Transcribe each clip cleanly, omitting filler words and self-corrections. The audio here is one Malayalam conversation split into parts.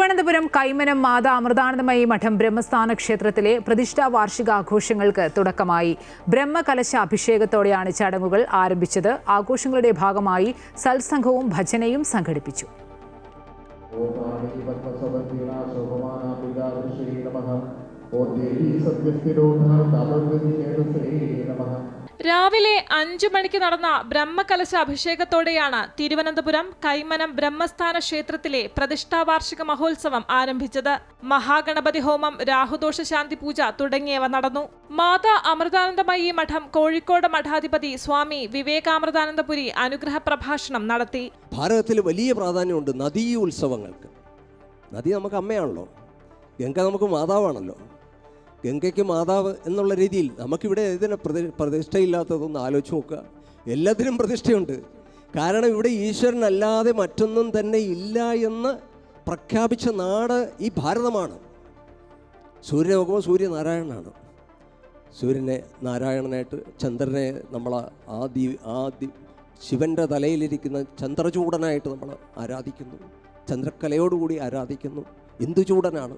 തിരുവനന്തപുരം കൈമനം മാതാ അമൃതാനന്ദമയി മഠം ബ്രഹ്മസ്ഥാന ക്ഷേത്രത്തിലെ പ്രതിഷ്ഠാ വാർഷികാഘോഷങ്ങൾക്ക് തുടക്കമായി. ബ്രഹ്മകലശ അഭിഷേകത്തോടെയാണ് ചടങ്ങുകൾ ആരംഭിച്ചത്. ആഘോഷങ്ങളുടെ ഭാഗമായി സത്സംഗവും ഭജനയും സംഘടിപ്പിച്ചു. രാവിലെ 5 മണിക്ക് നടന്ന ബ്രഹ്മകലശ അഭിഷേകത്തോടെയാണ് തിരുവനന്തപുരം കൈമനം ബ്രഹ്മസ്ഥാന ക്ഷേത്രത്തിലെ പ്രതിഷ്ഠാവാർഷിക മഹോത്സവം ആരംഭിച്ചത്. മഹാഗണപതി ഹോമം, രാഹുദോഷ ശാന്തി പൂജ തുടങ്ങിയവ നടന്നു. മാതാ അമൃതാനന്ദമയി മഠം കോഴിക്കോട് മഠാധിപതി സ്വാമി വിവേകാമൃതാനന്ദപുരി അനുഗ്രഹ പ്രഭാഷണം നടത്തി. ഭാരതത്തിൽ വലിയ പ്രാധാന്യമുണ്ട് നദീ ഉത്സവങ്ങൾക്ക്. നദി നമുക്ക് അമ്മയാണല്ലോ, ഗംഗ നമുക്ക് മാതാവാണല്ലോ. ഗംഗയ്ക്ക് മാതാവ് എന്നുള്ള രീതിയിൽ നമുക്കിവിടെ ഇതിന് പ്രതിഷ്ഠയില്ലാത്തതൊന്ന് ആലോചിച്ച് നോക്കുക. എല്ലാത്തിനും പ്രതിഷ്ഠയുണ്ട്. കാരണം ഇവിടെ ഈശ്വരനല്ലാതെ മറ്റൊന്നും തന്നെ ഇല്ല എന്ന് പ്രഖ്യാപിച്ച നാട് ഈ ഭാരതമാണ്. സൂര്യനെ നോക്കുമ്പോൾ സൂര്യനാരായണനാണ്. സൂര്യനെ നാരായണനായിട്ട്, ചന്ദ്രനെ നമ്മൾ ശിവൻ്റെ തലയിലിരിക്കുന്ന ചന്ദ്രചൂടനായിട്ട് നമ്മൾ ആരാധിക്കുന്നു. ചന്ദ്രക്കലയോടുകൂടി ആരാധിക്കുന്നു. ഇന്ദുചൂടനാണ്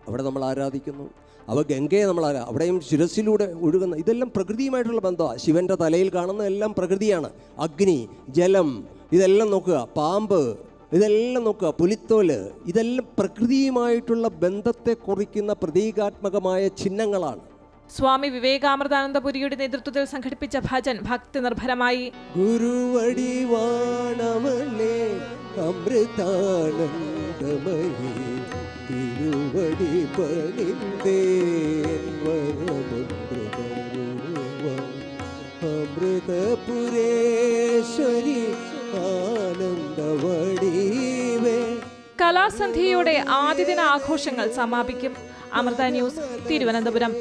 അവിടെ നമ്മൾ ആരാധിക്കുന്നു. ഗംഗയെ നമ്മൾ അവിടെയും ശിരസിലൂടെ ഒഴുകുന്ന ഇതെല്ലാം പ്രകൃതിയുമായിട്ടുള്ള ബന്ധമാണ്. ശിവൻ്റെ തലയിൽ കാണുന്ന എല്ലാം പ്രകൃതിയാണ്. അഗ്നി, ജലം, ഇതെല്ലാം നോക്കുക. പാമ്പ്, ഇതെല്ലാം നോക്കുക. പുലിത്തോല്, ഇതെല്ലാം പ്രകൃതിയുമായിട്ടുള്ള ബന്ധത്തെ കുറിക്കുന്ന പ്രതീകാത്മകമായ ചിഹ്നങ്ങളാണ്. സ്വാമി വിവേകാമൃതാനന്ദപുരിയുടെ നേതൃത്വത്തിൽ സംഘടിപ്പിച്ച ഭജൻ ഭക്തി നിർഭരമായി. ഗുരുവടി വാണവളേ അമൃതാനന്ദമയി തിരുവടി അമൃതപുരേശ്വരി ആനന്ദവടിവേ. കലാസന്ധ്യയോടെ ആദ്യ ദിന ആഘോഷങ്ങൾ സമാപിക്കും. അമൃത ന്യൂസ്, തിരുവനന്തപുരം.